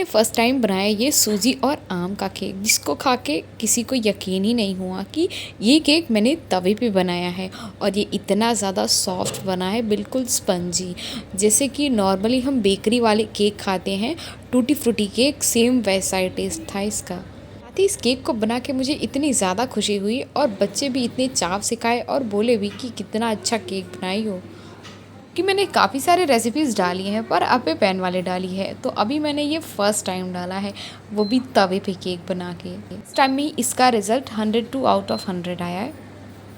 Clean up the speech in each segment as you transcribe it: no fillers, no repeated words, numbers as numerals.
मैंने first time बनाया ये सूजी और आम का केक, जिसको खा के किसी को यकीन ही नहीं हुआ कि ये केक मैंने तवे पे बनाया है। और ये इतना ज़्यादा सॉफ्ट बना है, बिल्कुल स्पंजी, जैसे कि नॉर्मली हम बेकरी वाले केक खाते हैं, टूटी फ्रूटी केक, सेम वैसा ही टेस्ट था इसका। साथ ही इस केक को बना के मुझे इतनी ज़्यादा खुशी हुई और बच्चे भी इतने चाव से खाए और बोले भी कि कितना अच्छा केक बनाई हो। कि मैंने काफ़ी सारे रेसिपीज़ डाली हैं पर अब पे पैन वाले डाली है, तो अभी मैंने ये फ़र्स्ट टाइम डाला है, वो भी तवे पे केक बना के। इस टाइम में ही इसका रिज़ल्ट 102 आउट ऑफ 100 आया है।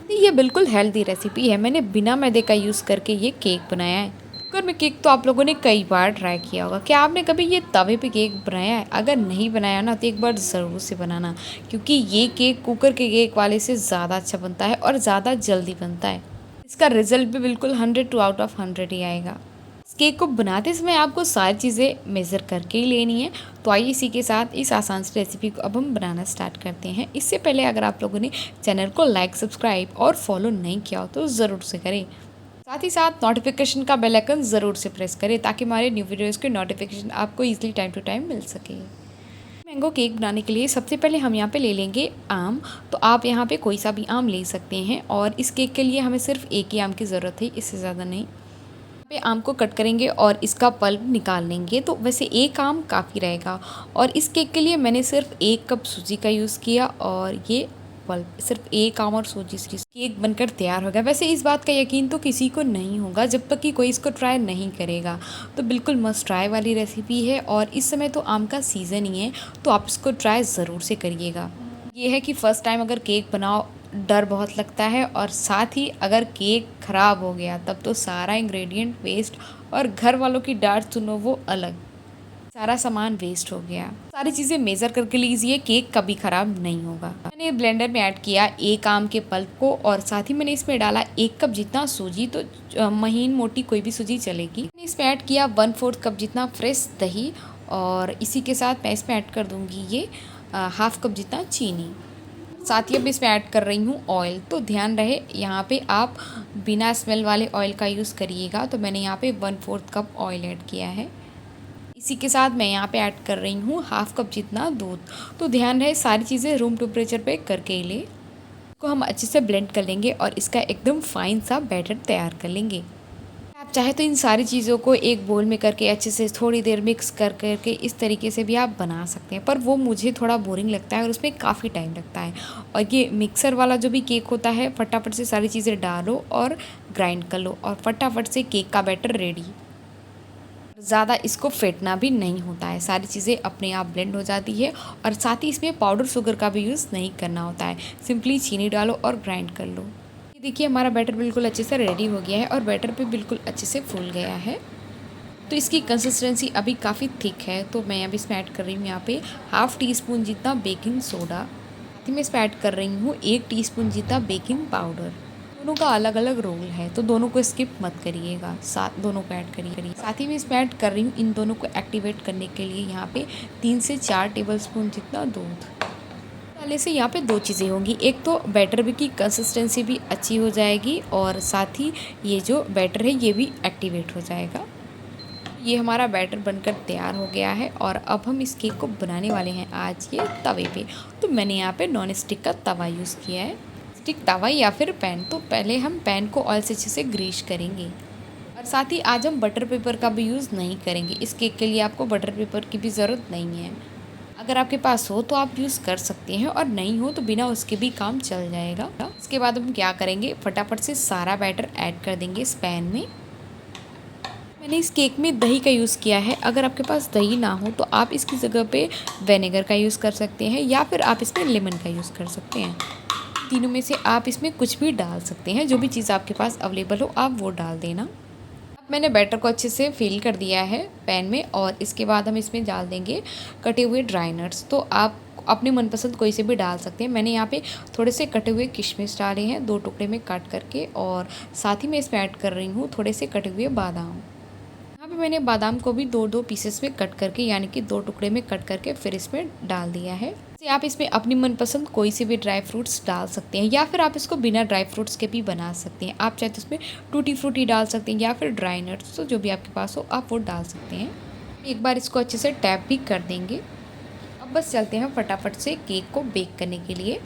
तो ये बिल्कुल हेल्दी रेसिपी है, मैंने बिना मैदे का यूज़ करके ये केक बनाया है। कुकर में केक तो आप लोगों ने कई बार ट्राई किया होगा, क्या आपने कभी ये तवे पे केक बनाया है? अगर नहीं बनाया ना तो एक बार ज़रूर से बनाना, क्योंकि ये केक कुकर के केक वाले से ज़्यादा अच्छा बनता है और ज़्यादा जल्दी बनता है। इसका रिजल्ट भी बिल्कुल 102 आउट ऑफ 100 ही आएगा। इस केक को बनाते समय आपको सारी चीज़ें मेज़र करके ही लेनी है। तो आइए इसी के साथ इस आसान सी रेसिपी को अब हम बनाना स्टार्ट करते हैं। इससे पहले अगर आप लोगों ने चैनल को लाइक, सब्सक्राइब और फॉलो नहीं किया हो तो ज़रूर से करें। साथ ही साथ नोटिफिकेशन का बेल आइकन ज़रूर से प्रेस करें, ताकि हमारे न्यू वीडियोज़ के नोटिफिकेशन आपको ईजिली टाइम टू टाइम मिल सके। मैंगो केक बनाने के लिए सबसे पहले हम यहाँ पे ले लेंगे आम। तो आप यहाँ पे कोई सा भी आम ले सकते हैं और इस केक के लिए हमें सिर्फ एक ही आम की ज़रूरत है, इससे ज़्यादा नहीं। यहाँ पे आम को कट करेंगे और इसका पल्प निकाल लेंगे। तो वैसे एक आम काफ़ी रहेगा और इस केक के लिए मैंने सिर्फ 1 कप सूजी का यूज़ किया और ये पल्प सिर्फ एक आम और सूजी से केक बनकर तैयार हो गया। वैसे इस बात का यकीन तो किसी को नहीं होगा जब तक कि कोई इसको ट्राई नहीं करेगा। तो बिल्कुल मस्ट ट्राई वाली रेसिपी है और इस समय तो आम का सीज़न ही है, तो आप इसको ट्राई ज़रूर से करिएगा। ये है कि फ़र्स्ट टाइम अगर केक बनाओ डर बहुत लगता है, और साथ ही अगर केक ख़राब हो गया तब तो सारा इंग्रेडिएंट वेस्ट और घर वालों की डांट सुनो वो अलग। सारा सामान वेस्ट हो गया। सारी चीज़ें मेज़र करके लीजिए, केक कभी ख़राब नहीं होगा। मैंने ब्लेंडर में ऐड किया एक आम के पल्प को और साथ ही मैंने इसमें डाला 1 कप जितना सूजी। तो महीन मोटी कोई भी सूजी चलेगी। मैंने इसमें ऐड किया 1/4 कप जितना फ्रेश दही और इसी के साथ मैं इसमें ऐड कर दूँगी ये 1/2 कप जितना चीनी। साथ ही अब इसमें ऐड कर रही हूँ ऑयल। तो ध्यान रहे यहाँ पे आप बिना स्मेल वाले ऑयल का यूज़ करिएगा। तो मैंने यहाँ पे 1/4 कप ऑयल ऐड किया है। इसी के साथ मैं यहाँ पे ऐड कर रही हूँ 1/2 कप जितना दूध। तो ध्यान रहे सारी चीज़ें रूम टेम्परेचर पे करके ही ले। इसको हम अच्छे से ब्लेंड कर लेंगे और इसका एकदम फाइन सा बैटर तैयार कर लेंगे। आप चाहे तो इन सारी चीज़ों को एक बोल में करके अच्छे से थोड़ी देर मिक्स कर करके इस तरीके से भी आप बना सकते हैं, पर वो मुझे थोड़ा बोरिंग लगता है और उसमें काफ़ी टाइम लगता है। और ये मिक्सर वाला जो भी केक होता है, फटाफट से सारी चीज़ें डालो और ग्राइंड कर लो और फटाफट से केक का बैटर रेडी। ज़्यादा इसको फेंटना भी नहीं होता है, सारी चीज़ें अपने आप ब्लेंड हो जाती है। और साथ ही इसमें पाउडर शुगर का भी यूज़ नहीं करना होता है, सिंपली चीनी डालो और ग्राइंड कर लो। ये देखिए हमारा बैटर बिल्कुल अच्छे से रेडी हो गया है और बैटर भी बिल्कुल अच्छे से फूल गया है। तो इसकी कंसिस्टेंसी अभी काफ़ी थिक है। तो मैं अभी इसमें ऐड कर रही हूँ यहाँ पे 1/2 टीस्पून जितना बेकिंग सोडा। साथ ही मैं इसमें ऐड कर रही हूँ 1 टीस्पून जितना बेकिंग पाउडर। दोनों का अलग अलग रोल है, तो दोनों को स्किप मत करिएगा, साथ दोनों को ऐड करिए। साथ ही मैं इसमें ऐड कर रही हूँ इन दोनों को एक्टिवेट करने के लिए यहाँ पे 3 से 4 टेबलस्पून जितना दूध डालने से यहाँ पे दो चीज़ें होंगी। एक तो बैटर भी की कंसिस्टेंसी भी अच्छी हो जाएगी और साथ ही ये जो बैटर है ये भी एक्टिवेट हो जाएगा। ये हमारा बैटर बनकर तैयार हो गया है और अब हम इस केक को बनाने वाले हैं आज ये तवे पे। तो मैंने यहाँ पे नॉन स्टिक का तवा यूज़ किया है, स्टिक तवा या फिर पैन। तो पहले हम पैन को ऑयल से अच्छे से ग्रीस करेंगे और साथ ही आज हम बटर पेपर का भी यूज़ नहीं करेंगे। इस केक के लिए आपको बटर पेपर की भी ज़रूरत नहीं है। अगर आपके पास हो तो आप यूज़ कर सकते हैं और नहीं हो तो बिना उसके भी काम चल जाएगा। इसके बाद हम क्या करेंगे, फटाफट से सारा बैटर ऐड कर देंगे इस पैन में। मैंने इस केक में दही का यूज़ किया है। अगर आपके पास दही ना हो तो आप इसकी जगह पे विनेगर का यूज़ कर सकते हैं या फिर आप इसमें लेमन का यूज़ कर सकते हैं। तीनों में से आप इसमें कुछ भी डाल सकते हैं, जो भी चीज़ आपके पास अवेलेबल हो आप वो डाल देना। अब मैंने बैटर को अच्छे से फिल कर दिया है पैन में और इसके बाद हम इसमें डाल देंगे कटे हुए ड्राई नट्स। तो आप अपने मनपसंद कोई से भी डाल सकते हैं। मैंने यहाँ पे थोड़े से कटे हुए किशमिश डाले हैं 2 टुकड़े में काट करके, और साथ ही मैं इसमें ऐड कर रही हूँ थोड़े से कटे हुए बादाम। यहाँ पे मैंने बादाम को भी 2-2 पीसेस में कट करके, यानी कि 2 टुकड़े में कट करके फिर इसमें डाल दिया है। आप इसमें अपनी मनपसंद कोई से भी ड्राई फ्रूट्स डाल सकते हैं या फिर आप इसको बिना ड्राई फ्रूट्स के भी बना सकते हैं। आप चाहे तो इसमें टूटी फ्रूटी डाल सकते हैं या फिर ड्राई नट्स, तो जो भी आपके पास हो आप वो डाल सकते हैं। एक बार इसको अच्छे से टैप भी कर देंगे। अब बस चलते हैं फटाफट से केक को बेक करने के लिए।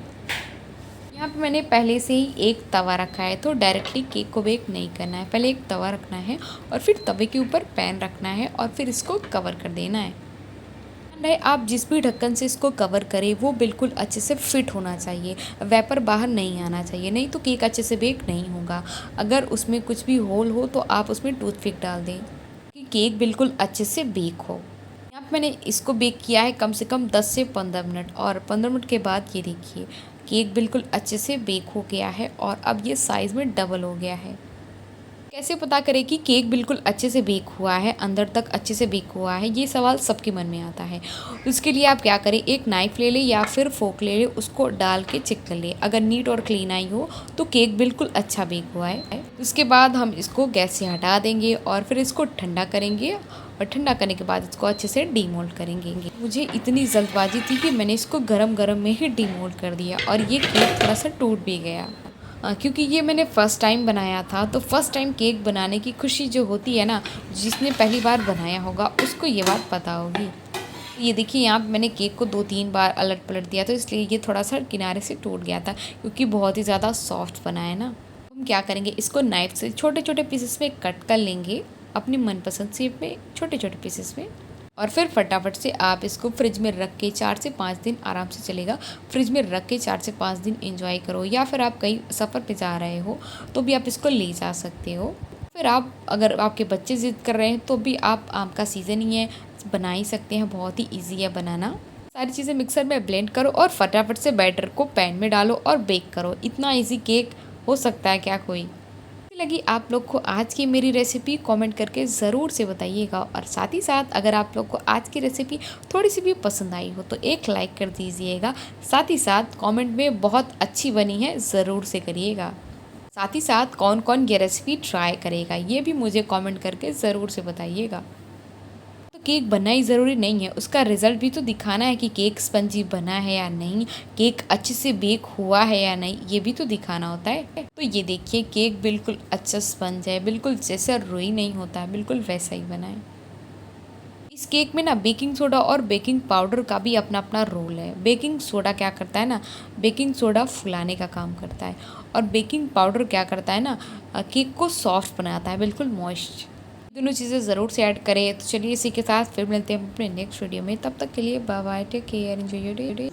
यहाँ पे मैंने पहले से ही एक तवा रखा है, तो डायरेक्टली केक को बेक नहीं करना है। पहले एक तवा रखना है और फिर तवे के ऊपर पैन रखना है और फिर इसको कवर कर देना है। नहीं, आप जिस भी ढक्कन से इसको कवर करें वो बिल्कुल अच्छे से फिट होना चाहिए, वेपर बाहर नहीं आना चाहिए, नहीं तो केक अच्छे से बेक नहीं होगा। अगर उसमें कुछ भी होल हो तो आप उसमें टूथपिक डाल दें कि केक बिल्कुल अच्छे से बेक हो। यहाँ पे मैंने इसको बेक किया है कम से कम 10 से 15 मिनट, और 15 मिनट के बाद ये देखिए केक बिल्कुल अच्छे से बेक हो गया है और अब ये साइज़ में डबल हो गया है। कैसे पता करें कि केक बिल्कुल अच्छे से बेक हुआ है, अंदर तक अच्छे से बेक हुआ है, ये सवाल सबके मन में आता है। उसके लिए आप क्या करें, एक नाइफ़ ले लें या फिर फोक ले लें, उसको डाल के चेक कर लें। अगर नीट और क्लीन आई हो तो केक बिल्कुल अच्छा बेक हुआ है। उसके बाद हम इसको गैस से हटा देंगे और फिर इसको ठंडा करेंगे, और ठंडा करने के बाद इसको अच्छे से डीमोल्ड करेंगे। मुझे इतनी जल्दबाजी थी कि मैंने इसको गरम गरम में ही डीमोल्ड कर दिया और ये केक थोड़ा सा टूट भी गया। क्योंकि ये मैंने फ़र्स्ट टाइम बनाया था, तो फ़र्स्ट टाइम केक बनाने की खुशी जो होती है ना, जिसने पहली बार बनाया होगा उसको ये बात पता होगी। ये देखिए यहाँ पे मैंने केक को 2-3 बार अलट पलट दिया, तो इसलिए ये थोड़ा सा किनारे से टूट गया था, क्योंकि बहुत ही ज़्यादा सॉफ्ट बना है ना। हम क्या करेंगे, इसको नाइफ़ से छोटे छोटे पीसेस में कट कर लेंगे, अपनी मनपसंद शेप में छोटे छोटे पीसेस में। और फिर फटाफट से आप इसको फ्रिज में रख के 4 से 5 दिन आराम से चलेगा। फ्रिज में रख के 4 से 5 दिन एंजॉय करो, या फिर आप कहीं सफ़र पे जा रहे हो तो भी आप इसको ले जा सकते हो। फिर आप, अगर आपके बच्चे ज़िद कर रहे हैं तो भी आप, आम का सीज़न ही है, बना ही सकते हैं, बहुत ही ईजी है बनाना। सारी चीज़ें मिक्सर में ब्लेंड करो और फटाफट से बैटर को पैन में डालो और बेक करो। इतना ईजी केक हो सकता है क्या कोई। कैसी लगी आप लोग को आज की मेरी रेसिपी, कमेंट करके ज़रूर से बताइएगा। और साथ ही साथ अगर आप लोग को आज की रेसिपी थोड़ी सी भी पसंद आई हो तो एक लाइक कर दीजिएगा। साथ ही साथ कमेंट में बहुत अच्छी बनी है ज़रूर से करिएगा। साथ ही साथ कौन कौन ये रेसिपी ट्राई करेगा ये भी मुझे कमेंट करके ज़रूर से बताइएगा। तो केक बनना ही ज़रूरी नहीं है, उसका रिज़ल्ट भी तो दिखाना है कि केक स्पंजी बना है या नहीं, केक अच्छे से बेक हुआ है या नहीं, ये भी तो दिखाना होता है। तो ये देखिए केक बिल्कुल अच्छा स्पंज है, बिल्कुल जैसा रुई नहीं होता है, बिल्कुल वैसा ही बना है। इस केक में ना बेकिंग सोडा और बेकिंग पाउडर का भी अपना अपना रोल है। बेकिंग सोडा क्या करता है ना, बेकिंग सोडा फुलाने का काम करता है, और बेकिंग पाउडर क्या करता है ना, केक को सॉफ्ट बनाता है, बिल्कुल मॉइस्ट। दोनों चीज़ें ज़रूर से ऐड करें। तो चलिए इसी के साथ फिर मिलते हैं अपने नेक्स्ट वीडियो में, तब तक के लिए bye bye, take care, enjoy your day.